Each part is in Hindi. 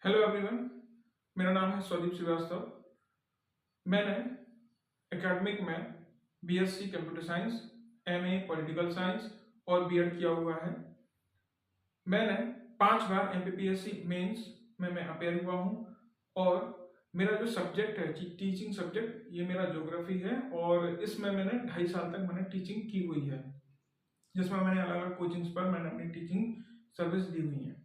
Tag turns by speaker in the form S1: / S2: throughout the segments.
S1: Hello everyone. मेरा नाम है स्वदीप श्रीवास्तव। मैंने एकेडमिक में BSc computer science, MA political science और बीएड किया हुआ है। मैंने 5 बार एमपीपीएससी मेंस में मैं अपेयर हुआ हूँ और मेरा जो सब्जेक्ट है टीचिंग सब्जेक्ट, ये मेरा ज्योग्राफी है और इसमें मैंने 2.5 साल तक मैंने टीचिंग की हुई है, जिसमें मैंने अलग अलग कोचिंग्स पर मैंने अपनी टीचिंग सर्विस दी हुई है।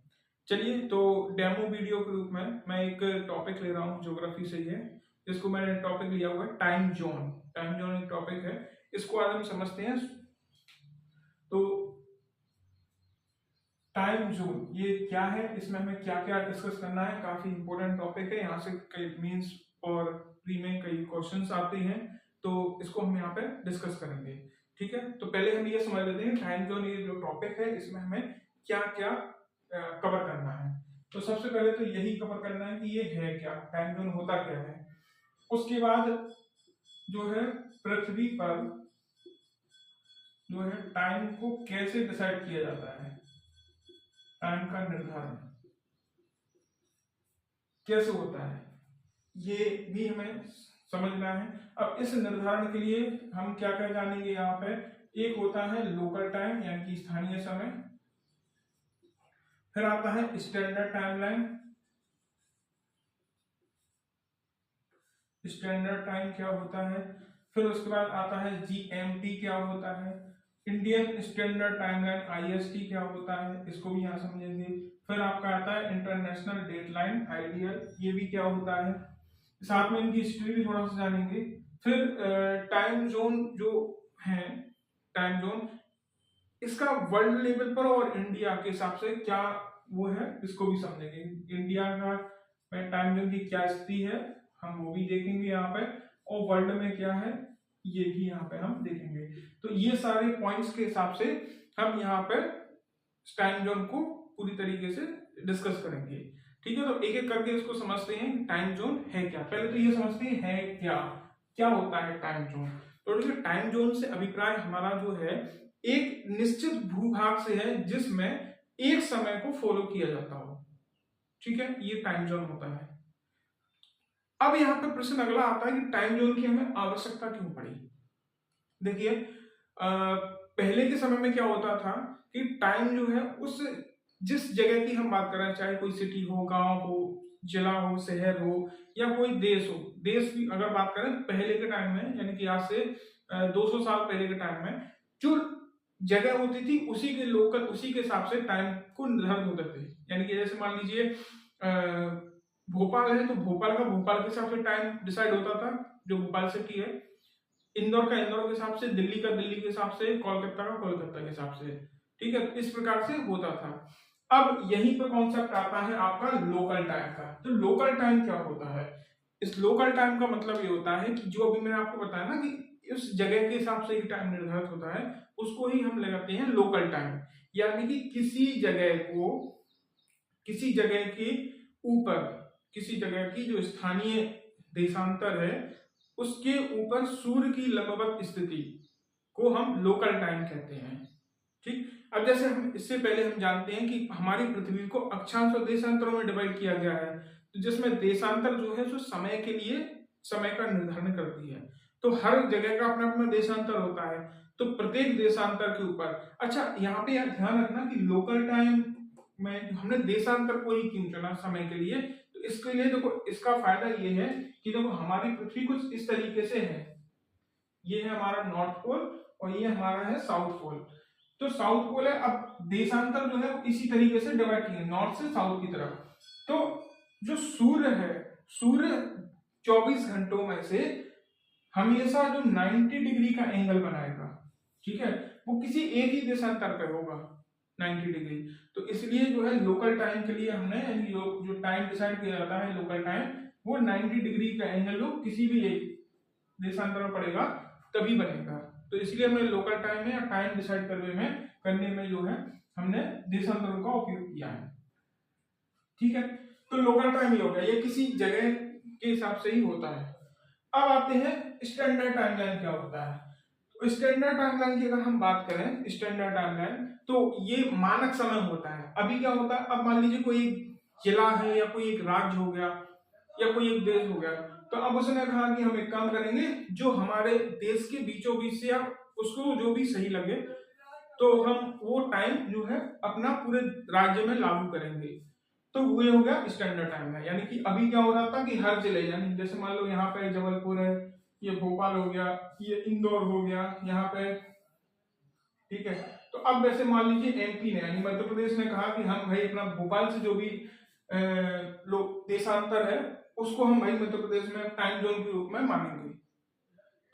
S1: चलिए, तो डेमो वीडियो के रूप में मैं एक टॉपिक ले रहा हूँ, ज्योग्राफी से ही है। इसको मैंने टॉपिक लिया हुआ है टाइम जोन। टाइम जोन एक टॉपिक है, इसको आज हम समझते हैं। तो टाइम जोन ये क्या है, इसमें हमें क्या क्या डिस्कस करना है, काफी इंपॉर्टेंट टॉपिक है। यहाँ से कई मीन्स और प्री में कई क्वेश्चंस आते हैं, तो इसको हम यहाँ पे डिस्कस करेंगे। ठीक है, तो पहले हम ये समझ लेते हैं टाइम जोन ये जो टॉपिक है इसमें हमें क्या क्या कवर करना है। तो सबसे पहले तो यही कवर करना है कि ये है क्या, टाइम जोन होता क्या है। उसके बाद जो है पृथ्वी पर जो है टाइम को कैसे डिसाइड किया जाता है, टाइम का निर्धारण कैसे होता है, ये भी हमें समझना है। अब इस निर्धारण के लिए हम क्या क्या जानेंगे यहाँ पे। एक होता है लोकल टाइम यानी कि स्थानीय समय, फिर आता है स्टैंडर्ड टाइमलाइन। स्टैंडर्ड टाइम क्या होता है, फिर उसके बाद आता है जीएमटी क्या होता है, इंडियन स्टैंडर्ड टाइमलाइन आईएसटी क्या होता है, इसको भी यहाँ समझेंगे। फिर आपका आता है इंटरनेशनल डेडलाइन आइडियल, ये भी क्या होता है, साथ में इनकी हिस्ट्री भी थोड़ा सा जानेंगे। फिर टाइम जोन जो है, टाइम जोन इसका वर्ल्ड लेवल पर और इंडिया के हिसाब से क्या वो है, इसको भी समझेंगे। इंडिया का टाइम जोन की क्या स्थिति है हम वो भी देखेंगे यहाँ पे, और वर्ल्ड में क्या है ये भी यहाँ पे हम देखेंगे। तो ये सारे पॉइंट्स के हिसाब से हम यहाँ पे टाइम जोन को पूरी तरीके से डिस्कस करेंगे। ठीक है, तो एक एक करके इसको समझते हैं टाइम जोन है क्या। पहले तो ये समझते हैं है क्या, क्या होता है टाइम जोन। तो देखिए, टाइम जोन से अभिप्राय हमारा जो है एक निश्चित भूभाग से है जिसमें एक समय को फॉलो किया जाता हो। ठीक है, ये टाइम जोन होता है। अब यहाँ पे प्रश्न अगला आता है कि टाइम जोन की हमें आवश्यकता क्यों पड़ी। देखिए, पहले के समय में क्या होता था कि टाइम जो है उस जिस जगह की हम बात कर रहे हैं, चाहे कोई सिटी हो, गांव हो, जिला हो, शहर हो या कोई देश हो। देश की अगर बात करें पहले के टाइम में, यानी कि आज से 200 साल पहले के टाइम में जो जगह होती थी उसी के लोकल, उसी के हिसाब से टाइम को निर्धारित होते थे। यानी कि जैसे मान लीजिए भोपाल है तो भोपाल का भोपाल के हिसाब से टाइम डिसाइड होता था, जो भोपाल सिटी है। इंदौर का इंदौर के हिसाब से, दिल्ली का दिल्ली के हिसाब से, कोलकाता का कोलकाता के हिसाब से। ठीक है, इस प्रकार से होता था। अब यहीं पर कॉन्सेप्ट आता है आपका लोकल टाइम का। तो लोकल टाइम क्या होता है, इस लोकल टाइम का मतलब ये होता है कि जो अभी मैंने आपको बताया ना कि उस जगह के हिसाब से ही टाइम निर्धारित होता है, उसको ही हम लगाते हैं लोकल टाइम। यानी कि किसी जगह को, किसी जगह के ऊपर, किसी जगह की जो स्थानीय देशांतर है उसके ऊपर सूर्य की लंबवत स्थिति को हम लोकल टाइम कहते हैं। ठीक, अब जैसे हम इससे पहले हम जानते हैं कि हमारी पृथ्वी को अक्षांश और देशांतरों में डिवाइड किया गया है, तो जिसमें देशांतर जो है जो समय के लिए समय का निर्धारण करती है। तो हर जगह का अपना अपना देशांतर होता है, तो प्रत्येक देशांतर के ऊपर, अच्छा यहाँ पे यार ध्यान रखना कि लोकल टाइम में हमने देशांतर को ही क्यों चुना समय के लिए। तो इसके लिए देखो, इसका फायदा ये है कि देखो हमारी पृथ्वी कुछ इस तरीके से है, ये है हमारा नॉर्थ पोल और ये हमारा है साउथ पोल। तो साउथ पोल है, अब देशांतर जो है वो इसी तरीके से डिवाइड किए नॉर्थ से साउथ की तरफ। तो जो सूर्य है, सूर्य 24 घंटों में से हमेशा जो 90 डिग्री का एंगल बनाएगा, ठीक है, वो किसी एक ही देशांतर पे होगा 90 डिग्री। तो इसलिए जो है लोकल टाइम के लिए हमने जो टाइम डिसाइड किया जाता है लोकल टाइम, वो 90 डिग्री का एंगल जो किसी भी एक देशांतर में पड़ेगा तभी बनेगा। तो इसलिए हमने लोकल टाइम में या टाइम डिसाइड करने में जो है हमने देशांतरों का उपयोग किया है। ठीक है, तो लोकल टाइम ही हो गया, ये किसी जगह के हिसाब से ही होता है। अब आते हैं स्टैंडर्ड टाइमलाइन क्या होता है। तो स्टैंडर्ड टाइमलाइन की अगर हम बात करें, स्टैंडर्ड टाइमलाइन तो ये मानक समय होता है। अभी क्या होता है, अब मान लीजिए कोई जिला है या कोई एक राज्य हो गया या कोई एक देश हो गया। तो अब उसने कहा कि हम एक काम करेंगे, जो हमारे देश के बीचों बीच से या उसको जो भी सही लगे तो हम वो टाइम जो है अपना पूरे राज्य में लागू करेंगे। तो वो हो गया स्टैंडर्ड टाइम है। यानी कि अभी क्या हो रहा था कि हर जिले, यानी जैसे मान लो यहाँ पे जबलपुर है, ये भोपाल हो गया, ये इंदौर हो गया यहाँ पे, ठीक है। तो अब वैसे मान लीजिए एमपी ने यानी मध्य प्रदेश ने कहा कि हम भाई अपना भोपाल से जो भी लोग देशांतर है उसको हम भाई मध्य प्रदेश में टाइम जोन के रूप में मानेंगे,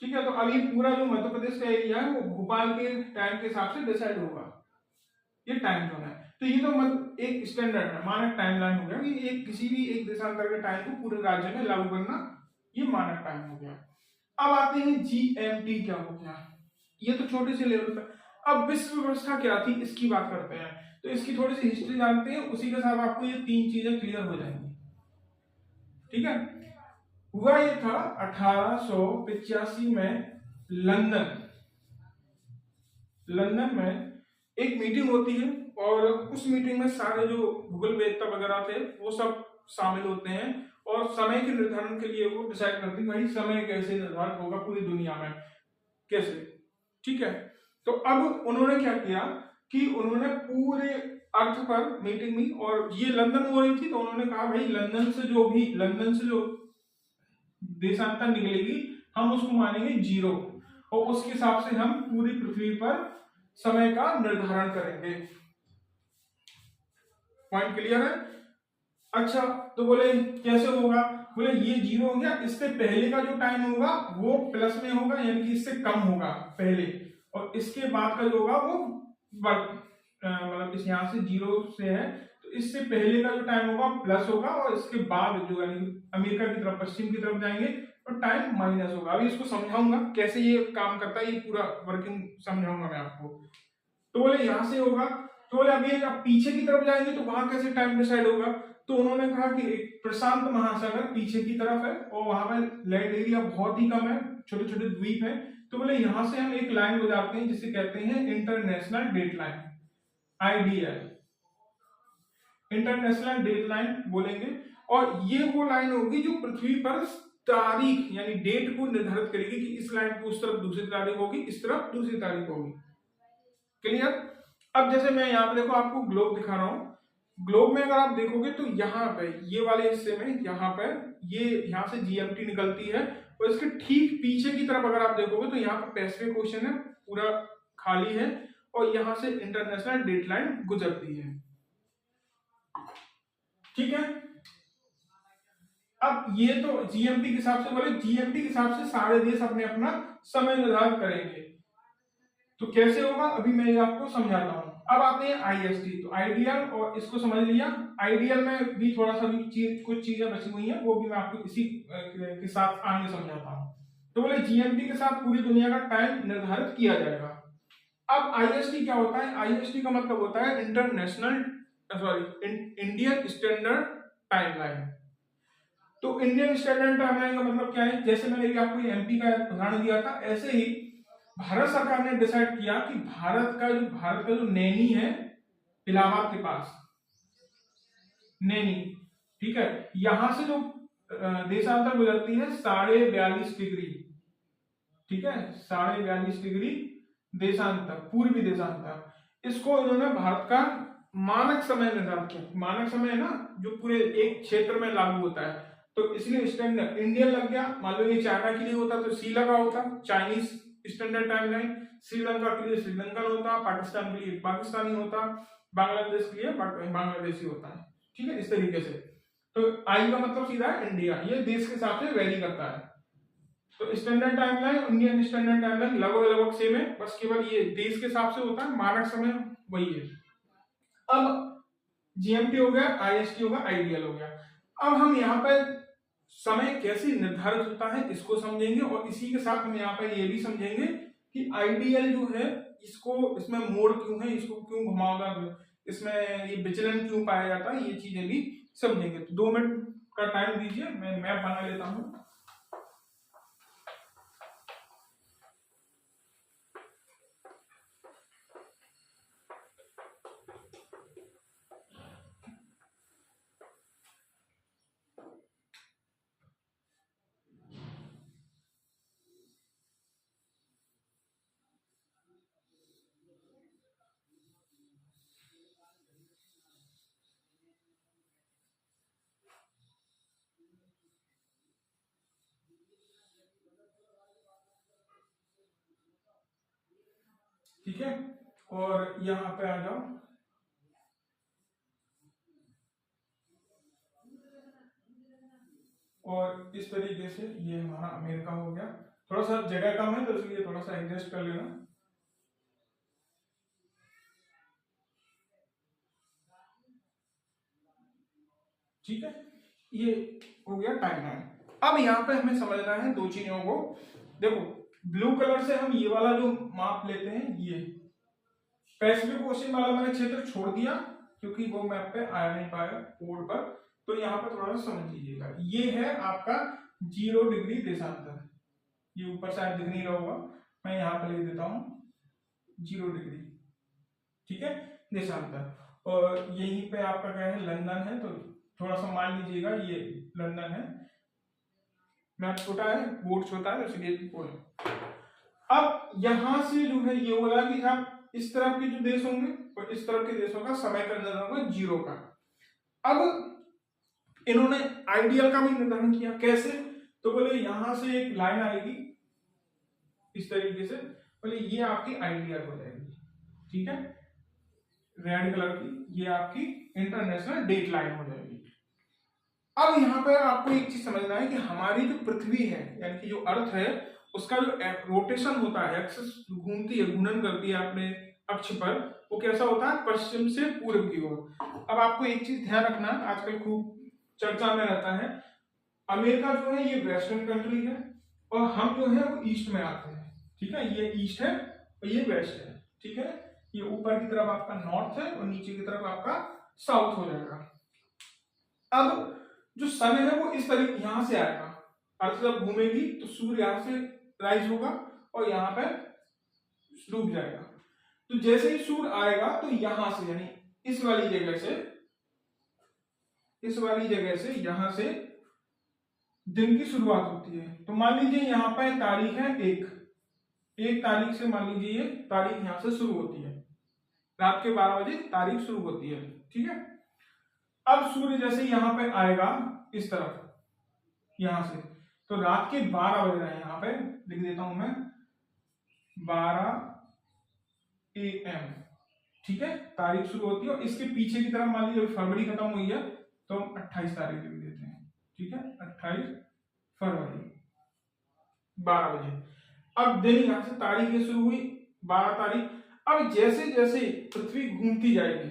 S1: ठीक है। तो अभी पूरा जो मध्य प्रदेश का एरिया है वो भोपाल के टाइम के हिसाब से डिसाइड होगा, ये टाइम जोन है। तो ये तो मतलब एक स्टैंडर्ड है, मानक टाइमलाइन हो गया कि एक किसी भी एक देशांतर के टाइम को पूरे राज्य में लागू करना, ये मानक टाइम हो गया। अब आते हैं जीएमटी क्या हो गया, ये तो छोटे से लेवल पर। अब विश्व व्यवस्था क्या थी इसकी बात करते हैं, तो इसकी थोड़ी सी हिस्ट्री जानते हैं, उसी के साथ आपको ये तीन चीजें क्लियर हो जाएंगी, ठीक है। हुआ ये था 1885 में लंदन में एक मीटिंग होती है और उस मीटिंग में सारे जो भूगोल वेत्ता वगैरह थे वो सब शामिल होते हैं और समय के निर्धारण के लिए वो डिसाइड करते हैं भाई समय कैसे निर्धारित होगा पूरी दुनिया में, कैसे, ठीक है। तो अब उन्होंने क्या किया कि उन्होंने पूरे अर्थ पर मीटिंग में, और ये लंदन हो रही थी, तो उन्होंने कहा भाई लंदन से जो देशांतर निकलेगी हम उसको मानेंगे 0 और उसके हिसाब से हम पूरी पृथ्वी पर समय का निर्धारण करेंगे। पॉइंट क्लियर है? अच्छा, तो बोले कैसे होगा, बोले ये 0 हो गया, इससे पहले का जो टाइम होगा वो प्लस में होगा, यानी कि इससे कम होगा पहले, और इसके बाद का जो होगा वो मतलब इस यहाँ से 0 से है तो इससे पहले का जो टाइम होगा प्लस होगा, और इसके बाद जो यानी अमेरिका की तरफ, पश्चिम की तरफ जाएंगे तो टाइम माइनस होगा। अभी इसको समझाऊंगा कैसे ये काम करता है, ये पूरा वर्किंग समझाऊंगा मैं आपको। तो बोले यहाँ से होगा, तो बोले अभी आप पीछे की तरफ जाएंगे तो वहां कैसे टाइम डिसाइड होगा, तो उन्होंने कहा कि एक प्रशांत महासागर पीछे की तरफ है और वहां पर लैंड एरिया बहुत ही कम है, छोटे छोटे द्वीप है। तो बोले यहां से हम एक लाइन गुजारते हैं जिसे कहते हैं international date line, IDL, international date line बोलेंगे। और ये वो लाइन होगी जो पृथ्वी पर तारीख यानी डेट को निर्धारित करेगी कि इस लाइन की उस तरफ दूसरी तारीख होगी, इस तरफ दूसरी तारीख होगी। क्लियर? अब जैसे मैं यहाँ पे देखो आपको ग्लोब दिखा रहा हूँ, ग्लोब में अगर आप देखोगे तो यहाँ पे ये वाले हिस्से में यहाँ पे ये यहाँ से जीएमटी निकलती है, और इसके ठीक पीछे की तरफ अगर आप देखोगे तो यहाँ पे पैसिफिक ओशन है, पूरा खाली है, और यहाँ से इंटरनेशनल डेट लाइन गुजरती है, ठीक है। अब ये तो जीएमटी के हिसाब से बोले, जीएमटी के हिसाब से सारे देश अपने अपना समय निर्धारित करेंगे। तो कैसे होगा अभी मैं आपको समझाता हूँ। अब आते हैं आईएसटी, तो आइडियल, और इसको समझ लिया। आइडियल में भी थोड़ा सा भी कुछ चीजें बची हुई हैं, वो भी मैं आपको इसी के साथ आगे समझाता हूँ। तो बोले जीएमटी के साथ पूरी दुनिया का टाइम निर्धारित किया जाएगा। अब आईएसटी क्या होता है, आईएसटी का मतलब होता है इंडियन स्टैंडर्ड टाइमलाइन। तो इंडियन स्टैंडर्ड टाइमलाइन का मतलब क्या है, जैसे मैंने आपको एमपी का उदाहरण दिया था, ऐसे ही भारत सरकार ने डिसाइड किया कि भारत का जो नैनी है इलाहाबाद के पास, नैनी, ठीक है, यहां से जो देशांतर गुजरती है 42.5 डिग्री, ठीक है, 42.5 डिग्री देशांतर, पूर्वी देशांतर, इसको इन्होंने भारत का मानक समय निर्धारित किया। मानक समय है ना जो पूरे एक क्षेत्र में लागू होता है, तो इसलिए स्टैंडर्ड इंडियन लग गया। मान लो ये चाइना के लिए होता तो सी लगा होता, चाइनीज स्टैंडर्ड टाइमलाइन, श्रीलंका के लिए श्रीलंकन होता, पाकिस्तान के लिए पाकिस्तानी होता, बांग्लादेश के लिए बांग्लादेशी होता है, ठीक है, इस तरीके से। तो आई का मतलब सीधा है इंडिया, ये देश के हिसाब से वेरी करता है। तो standard timeline, Indian standard timeline लगभग सेम है, बस केवल ये देश के हिसाब से होता है, मानक समय वही है। अब जीएमटी हो गया, आईएसटी हो गया, आईडीएल हो गया। अब हम यहाँ पर समय कैसे निर्धारित होता है इसको समझेंगे, और इसी के साथ हम यहाँ पर ये भी समझेंगे कि आईडीएल जो है इसको, इसमें मोड़ क्यों है, इसको क्यों घुमावदार, इसमें ये विचलन क्यों पाया जाता है, ये चीजें भी समझेंगे। तो 2 मिनट का टाइम दीजिए, मैं मैप बना लेता हूँ। ठीक है, और यहाँ पे आ जाओ, और इस तरीके से ये हमारा अमेरिका हो गया। थोड़ा सा जगह कम है तो इसलिए थोड़ा सा एडजस्ट कर लेना। ठीक है, ये हो गया टाइमलाइन। अब यहाँ पे हमें समझना है दो चीजों को। देखो, ब्लू कलर से हम ये वाला जो माप लेते हैं, ये पैसिफिक ओशन वाला मैंने क्षेत्र छोड़ दिया क्योंकि वो मैप पे आया नहीं पाया बोर्ड पर, तो यहाँ पे थोड़ा सा समझ लीजिएगा। ये है आपका 0 डिग्री देशांतर, ये ऊपर शायद दिख नहीं रहा होगा, मैं यहाँ पे लिख देता हूँ 0 डिग्री, ठीक है, देशांतर। और यहीं पे आपका क्या है, लंदन है, तो थोड़ा सा मान लीजिएगा ये लंदन है। मैप छोटा है, बोर्ड छोटा है, इसलिए बोल। अब यहां से जो है ये होगा कि आप इस तरफ के जो देश होंगे और इस तरफ के देशों का समय का निर्धारण होगा 0 का। अब इन्होंने आइडियल का भी निर्धारण किया, कैसे? तो बोले यहां से एक लाइन आएगी इस तरीके से, बोले ये आपकी आइडियल हो जाएगी, ठीक है, रेड कलर की, ये आपकी इंटरनेशनल डेट लाइन हो जाएगी। अब यहाँ पर आपको एक चीज समझना है कि हमारी जो पृथ्वी है, यानी कि जो अर्थ है, उसका जो रोटेशन होता है, एक्सिस घूमती है, घूर्णन करती है अपने अक्ष पर, वो कैसा होता है, पश्चिम से पूर्व की ओर। अब आपको एक चीज ध्यान रखना, आजकल खूब चर्चा में रहता है, अमेरिका जो है ये वेस्टर्न कंट्री है और हम जो है वो ईस्ट में आते हैं, ठीक है, ये ईस्ट है और ये वेस्ट है, ठीक है, ये ऊपर की तरफ आपका नॉर्थ है और नीचे की तरफ आपका साउथ हो जाएगा। अब जो सन है वो इस तरीके यहां से आएगा, अर्थ जब घूमेगी तो सूर्य यहां से राइज होगा और यहाँ पे डूब जाएगा। तो जैसे ही सूर्य आएगा तो यहां से, यानी इस वाली जगह से, इस वाली जगह से, यहां से दिन की शुरुआत होती है। तो मान लीजिए यहाँ पर तारीख है 1 तारीख से, मान लीजिए ये तारीख यहां से शुरू होती है, रात के 12 बजे तारीख शुरू होती है, ठीक है। अब सूर्य जैसे यहाँ पे आएगा इस तरफ, यहां से, तो रात के 12 बज रहे हैं, यहाँ पे लिख देता हूं मैं 12 AM, ठीक है, तारीख शुरू होती है। और इसके पीछे की तरफ मान लीजिए फरवरी खत्म हुई है तो हम 28 तारीख लिख देते हैं, ठीक है, 28 फरवरी 12 बजे। अब दिन यहां से तारीख ये शुरू हुई 12 तारीख। अब जैसे जैसे पृथ्वी घूमती जाएगी,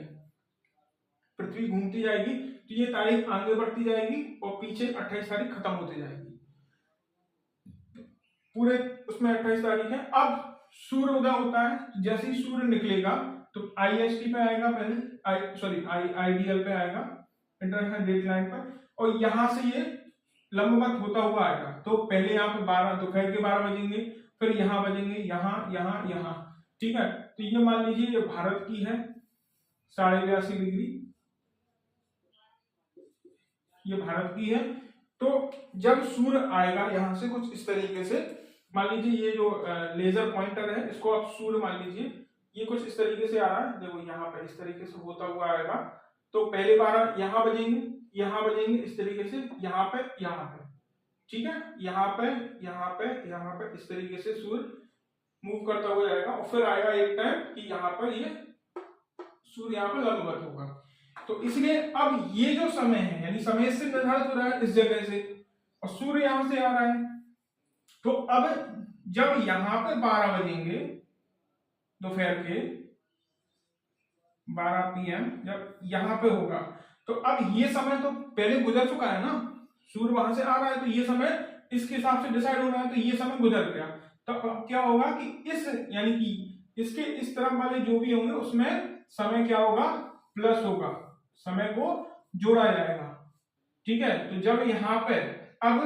S1: पृथ्वी घूमती जाएगी तो ये तारीख आगे बढ़ती जाएगी और पीछे 28 तारीख खत्म होती जाएगी, पूरे उसमें 28 तारीख है। अब सूर्य उदय होता है, जैसे ही सूर्य निकलेगा तो IST पे आएगा, पहले आइडियल पे आएगा, इंटरनेशनल डेट लाइन पर, और यहां से ये लंबवत होता हुआ आएगा। तो पहले यहाँ पे 12 दोपहर के 12 बजेंगे, फिर यहाँ बजेंगे, यहाँ यहाँ यहाँ, ठीक है। तो ये मान लीजिए ये भारत की है 82.5 डिग्री, ये भारत की है। तो जब सूर्य आएगा यहां से कुछ इस तरीके से, मान लीजिए ये जो लेजर पॉइंटर है इसको आप सूर्य मान लीजिए, ये कुछ इस तरीके से आ रहा है, देखो यहाँ पे इस तरीके से होता हुआ आएगा। तो पहले 12 यहाँ बजेंगे, यहाँ बजेंगे इस तरीके से, यहाँ पे, ठीक है, यहाँ पे, यहाँ पे इस तरीके से सूर्य मूव करता हुआ जाएगा। और फिर आएगा एक टाइम कि यहाँ पर ये सूर्य यहाँ पर लंबवत होगा। तो इसलिए अब ये जो समय है, यानी समय से निर्धारित हो रहा है इस जगह से, और सूर्य यहां से आ रहा है। तो अब जब यहां पे 12 बजेंगे दोपहर के 12 PM, जब यहां पे होगा तो अब ये समय तो पहले गुजर चुका है ना, सूर्य वहां से आ रहा है, तो ये समय इसके हिसाब से डिसाइड हो रहा है, तो ये समय गुजर गया। तो अब क्या होगा कि इस, यानी कि इसके इस तरफ वाले जो भी होंगे उसमें समय क्या होगा, प्लस होगा, समय को जोड़ा जाएगा, ठीक है। तो जब यहाँ पे अब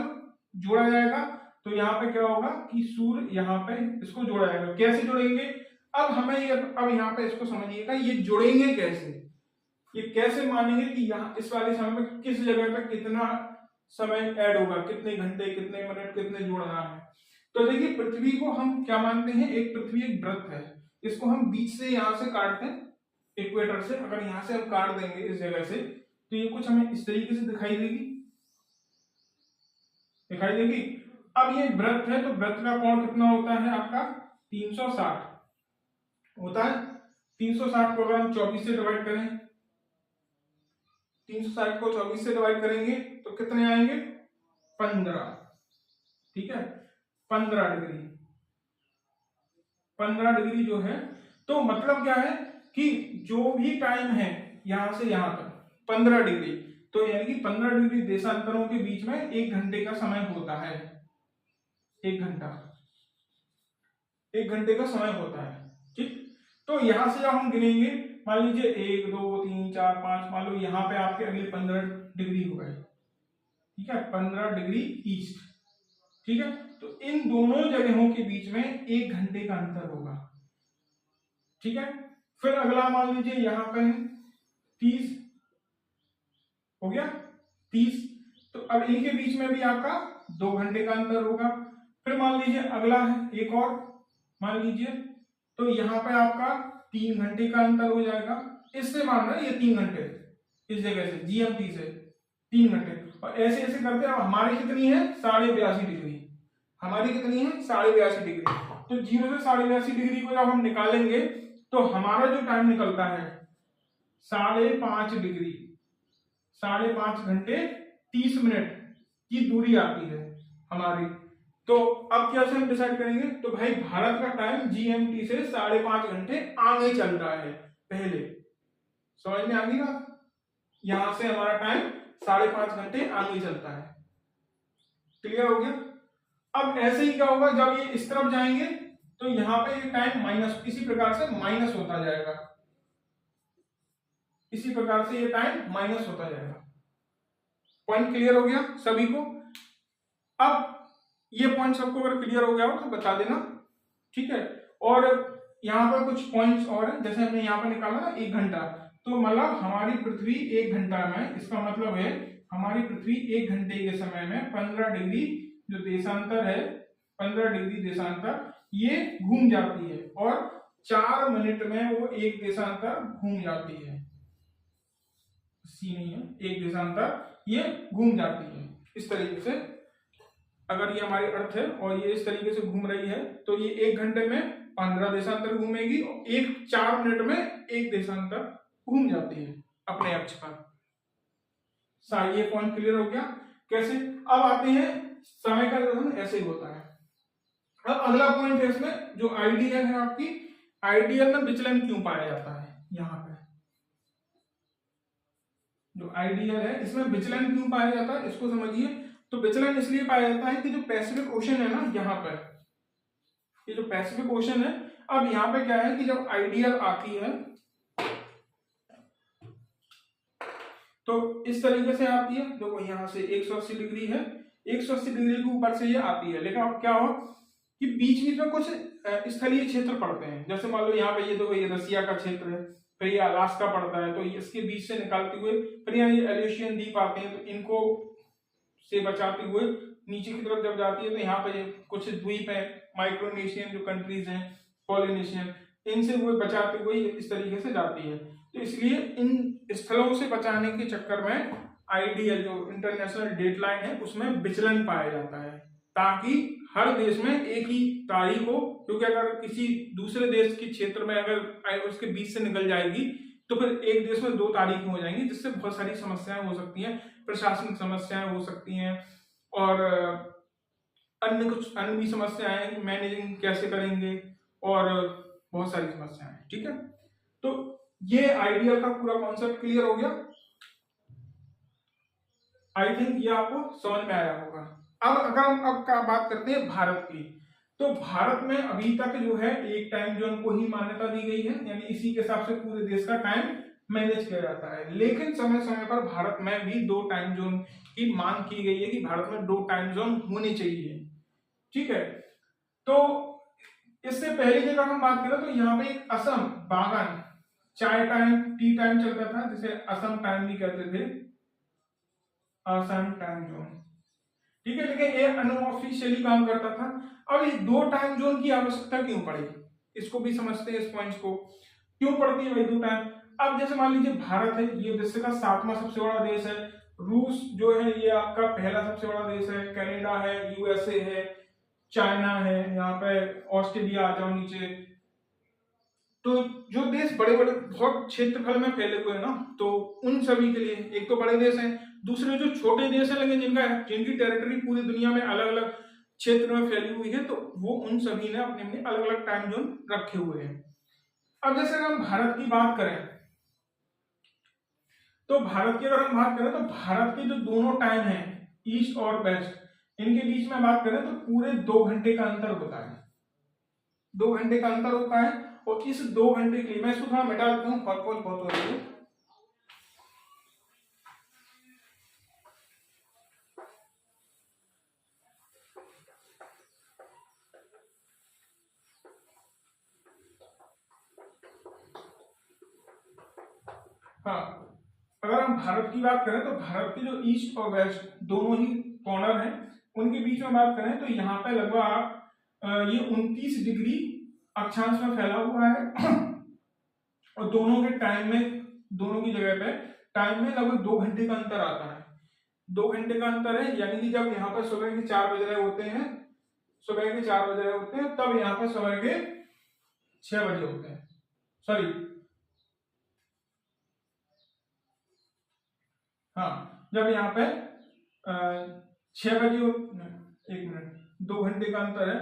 S1: जोड़ा जाएगा तो यहाँ पे क्या होगा कि सूर्य यहाँ पे इसको जोड़ा जाएगा। कैसे जोड़ेंगे, अब हमें ये, अब यहाँ पे इसको समझिएगा, ये जोड़ेंगे कैसे, ये कैसे मानेंगे कि यहाँ इस वाले समय में किस जगह पे कितना समय ऐड होगा, कितने घंटे, कितने मिनट, कितने जोड़ना है। तो देखिए पृथ्वी को हम क्या मानते हैं, एक पृथ्वी एक वृत्त है, इसको हम बीच से यहाँ से काटते हैं इक्वेटर से, अगर यहां से हम काट देंगे इस जगह से तो ये कुछ हमें इस तरीके से दिखाई देगी। अब ये वृत्त है तो वृत्त का कोण कितना होता है आपका 360, होता है 360 को अगर हम 24 से डिवाइड करें, 360 को 24 से डिवाइड करेंगे तो कितने आएंगे? 15। ठीक है, 15 डिग्री, 15 डिग्री जो है, तो मतलब क्या है कि जो भी टाइम है यहां से यहां तक 15 डिग्री, तो यानी कि 15 डिग्री देशांतरों के बीच में 1 घंटे का समय होता है। 1 घंटा, 1 घंटे का समय होता है। ठीक, तो यहां से जब हम गिनेंगे, मान लीजिए 1 2 3 4 5, मान लो यहाँ पे आपके अगले 15 डिग्री हो गए। ठीक है, 15 डिग्री ईस्ट। ठीक है, तो इन दोनों जगहों के बीच में 1 घंटे का अंतर होगा। ठीक है, फिर अगला मान लीजिए यहाँ पे 30 हो गया, 30, तो अब इनके बीच में भी आपका 2 घंटे का अंतर होगा। फिर मान लीजिए अगला है एक और, मान लीजिए, तो यहाँ पे आपका 3 घंटे का अंतर हो जाएगा। इससे मान रहे हैं ये 3 घंटे, इस जगह से जीएमटी से 3 घंटे, और ऐसे ऐसे करते अब हमारी कितनी है? 82.5 डिग्री। हमारी कितनी है? 82.5 डिग्री। तो 0 से 82.5 डिग्री को जब हम निकालेंगे तो हमारा जो टाइम निकलता है 5.5 डिग्री, 5.5 घंटे 30 मिनट की दूरी आती है हमारी। तो अब कैसे हम डिसाइड करेंगे? तो भाई भारत का टाइम जीएमटी से 5.5 घंटे आगे चल रहा है पहले। समझ में आ गई बात? यहां से हमारा टाइम 5.5 घंटे आगे चलता है। क्लियर हो गया? अब ऐसे ही क्या होगा, जब ये इस तरफ जाएंगे तो यहाँ पे ये टाइम माइनस, इसी प्रकार से माइनस होता जाएगा, इसी प्रकार से ये टाइम माइनस होता जाएगा। पॉइंट क्लियर हो गया सभी को? अब ये पॉइंट सबको अगर क्लियर हो गया हो तो बता देना। ठीक है, और यहाँ पर कुछ पॉइंट्स और है, जैसे हमने यहाँ पर निकाला ना 1 घंटा, तो मतलब हमारी पृथ्वी 1 घंटा में, इसका मतलब है हमारी पृथ्वी 1 घंटे के समय में 15 डिग्री जो देशांतर है, 15 डिग्री देशांतर ये घूम जाती है, और 4 मिनट में वो एक देशांतर घूम जाती है। सी नहीं है, एक देशांतर ये घूम जाती है इस तरीके से। अगर ये हमारी अर्थ है और ये इस तरीके से घूम रही है तो ये 1 घंटे में 15 देशांतर घूमेगी, और 4 मिनट में एक देशांतर घूम जाती है अपने अक्ष पर। ये पॉइंट क्लियर हो गया? कैसे? अब आते हैं समय का निर्धारण ऐसे ही होता है। अब अगला पॉइंट है इसमें, जो आइडियल है आपकी, आइडियल में विचलन क्यों पाया जाता है? यहाँ पे जो आइडियल है इसमें विचलन क्यों पाया जाता है, इसको समझिए। तो विचलन इसलिए पाया जाता है कि जो पैसिफिक ओशन है ना, यहाँ पर ये जो पैसिफिक ओशन है, अब यहाँ पे क्या है कि जब आइडियल आती है तो इस तरीके से आती है, देखो यहाँ से 180 डिग्री है, 180 डिग्री के ऊपर से ये आती है, लेकिन अब क्या हो कि बीच बीच में कुछ स्थलीय क्षेत्र पड़ते हैं। जैसे मान लो यहाँ पे ये देखो, ये रसिया का क्षेत्र है, फिर ये अलास्का पड़ता है, तो इसके बीच से निकालते हुए फिर यहाँ ये एलिशियन द्वीप आते हैं, तो इनको से बचाते हुए नीचे की तरफ जब जाती है तो यहाँ पे कुछ द्वीप है, माइक्रोनेशियन जो कंट्रीज हैं, पॉलिनेशियन, इनसे वो बचाते हुए इस तरीके से जाती है। तो इसलिए इन स्थलों से बचाने के चक्कर में आइडियल जो इंटरनेशनल डेडलाइन है उसमें विचलन पाया जाता है, ताकि हर देश में एक ही तारीख हो, क्योंकि अगर किसी दूसरे देश के क्षेत्र में अगर उसके बीच से निकल जाएगी तो फिर एक देश में 2 तारीखें हो जाएंगी, जिससे बहुत सारी समस्याएं हो सकती हैं, प्रशासनिक समस्याएं हो सकती हैं, और अन्य भी समस्याएं, मैनेजिंग कैसे करेंगे, और बहुत सारी समस्याएं। ठीक है, तो ये आइडिया का पूरा कॉन्सेप्ट क्लियर हो गया। आई थिंक ये आपको समझ में आया होगा। अब अगर हम अब का बात करते हैं भारत की, तो भारत में अभी तक जो है एक टाइम जोन को ही मान्यता दी गई है, यानी इसी के हिसाब से पूरे देश का टाइम मैनेज किया जाता है। लेकिन समय समय पर भारत में भी 2 टाइम जोन की मांग की गई है कि भारत में 2 टाइम जोन होने चाहिए। ठीक है, तो इससे पहले की अगर हम बात करें तो यहाँ पे एक असम बागान चाय टाइम, टी टाइम चलता था, जिसे असम टाइम भी कहते थे, असम टाइम जोन। ठीक है, लेकिन ये अनऑफिशियली काम करता था। अब ये 2 टाइम जोन की आवश्यकता क्यों पड़ी, इसको भी समझते हैं, इस पॉइंट्स को क्यों पड़ती है भाई 2 टाइम। अब जैसे मान लीजिए भारत है, ये विश्व का 7वां सबसे बड़ा देश है, रूस जो है ये आपका पहला सबसे बड़ा देश है, कनाडा है, यूएसए है, चाइना है, यहाँ पे ऑस्ट्रेलिया आ जाओ नीचे। तो जो देश बड़े बड़े बहुत क्षेत्रफल में फैले हुए हैं ना, तो उन सभी के लिए एक तो बड़े देश हैं, दूसरे जो छोटे देश हैं लेकिन जिनकी टेरिटरी पूरी दुनिया में अलग अलग क्षेत्र में फैली हुई है, तो वो उन सभी ने अपने अपने अलग अलग टाइम जोन रखे हुए हैं। अब जैसे अगर हम भारत की बात करें, तो भारत की अगर हम बात करें तो भारत के जो दोनों टाइम है ईस्ट और वेस्ट, इनके बीच में बात करें तो पूरे 2 घंटे का अंतर होता है। 2 घंटे का अंतर होता है, और इस 2 घंटे के लिए मैं इसको थोड़ा मिटा देता हूँ, बहुत हो रही है। हाँ, अगर हम भारत की बात करें तो भारत के जो ईस्ट और वेस्ट दोनों ही कॉर्नर हैं, उनके बीच में बात करें तो यहाँ पे लगभग आप ये 29 डिग्री अक्षांश में फैला हुआ है और दोनों के टाइम में, दोनों की जगह पे टाइम में लगभग 2 घंटे का अंतर आता है। 2 घंटे का अंतर है, यानी कि जब यहाँ पर सुबह के 4 बज रहे होते हैं, सुबह के 4 बज रहे होते हैं, तब यहाँ पर सुबह के 6 बजे होते हैं, सॉरी हाँ, जब यहाँ पे 6 बजे, 1 मिनट, 2 घंटे का अंतर है,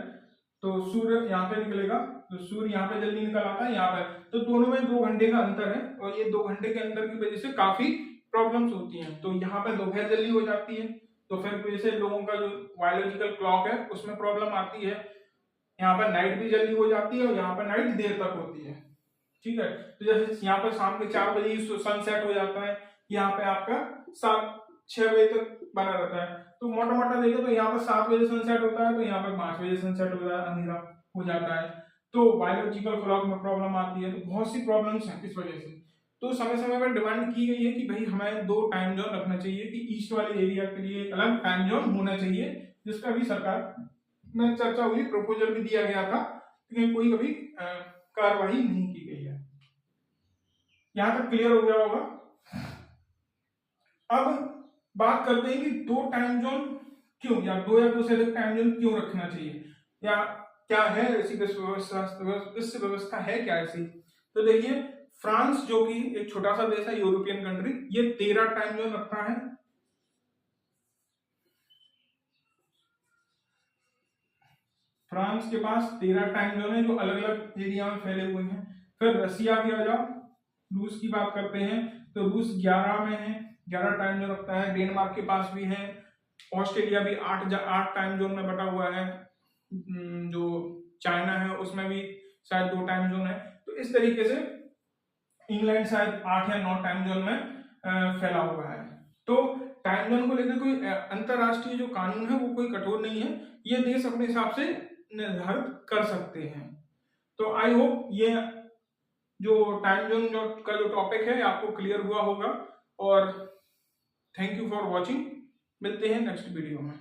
S1: तो सूर्य यहाँ पे निकलेगा, तो सूर्य यहाँ पे जल्दी निकल आता है यहाँ पे, तो दोनों में 2 घंटे का अंतर है, और ये 2 घंटे के अंतर की वजह से काफी प्रॉब्लम्स होती हैं। तो यहाँ पे दोपहर जल्दी हो जाती है, दोपहर की वजह से लोगों का जो बायोलॉजिकल क्लॉक है उसमें प्रॉब्लम आती है। यहाँ पर नाइट भी जल्दी हो जाती है, और यहाँ पर नाइट देर तक होती है, ठीक है। तो जैसे यहाँ पर शाम के 4 बजे सनसेट हो जाता है, यहाँ पे आपका 7-6 बजे तक बना रहता है। तो मोटा मोटा देखे तो यहाँ पर 7 बजे सनसेट होता है, तो यहाँ पर 5 बजे सनसेट हो जाता है, अंधेरा हो जाता है, तो बायोलॉजिकल क्लॉक में प्रॉब्लम आती है। तो बहुत सी प्रॉब्लम्स हैं इस वजह से। तो समय समय पर डिमांड की गई है कि भाई हमें 2 टाइम जोन रखना चाहिए, कि ईस्ट वाले एरिया के लिए एक अलग टाइम जोन होना चाहिए, जिसका भी सरकार में चर्चा हुई, प्रपोजल भी दिया गया था, लेकिन कोई कभी कार्रवाई नहीं की गई है। यहां तक क्लियर हो गया होगा। अब बात करते हैं कि 2 टाइम जोन क्यों, या 2 से अधिक टाइम जोन क्यों रखना चाहिए, या क्या है ऐसी विश्व व्यवस्था है क्या ऐसी। तो देखिए, फ्रांस जो कि एक छोटा सा देश है, यूरोपियन कंट्री, ये 13 टाइम जोन रखता है। फ्रांस के पास 13 टाइम जोन है जो अलग अलग एरिया में फैले हुए हैं। फिर रसिया की आ जाओ, रूस की बात करते हैं तो रूस 11 में है, 11 टाइम जोन रखता है। डेनमार्क के पास भी है, ऑस्ट्रेलिया भी 8 टाइम जोन में बटा हुआ है, जो चाइना है उसमें भी शायद 2 टाइम जोन है। तो इस तरीके से इंग्लैंड शायद 8 या 9 टाइम जोन में फैला हुआ है। तो टाइम जोन को लेकर कोई अंतरराष्ट्रीय जो कानून है वो कोई कठोर नहीं है, ये देश अपने हिसाब से निर्धारित कर सकते हैं। तो आई होप ये जो टाइम जोन का जो टॉपिक है आपको क्लियर हुआ होगा, और थैंक यू फॉर वॉचिंग। मिलते हैं नेक्स्ट वीडियो में।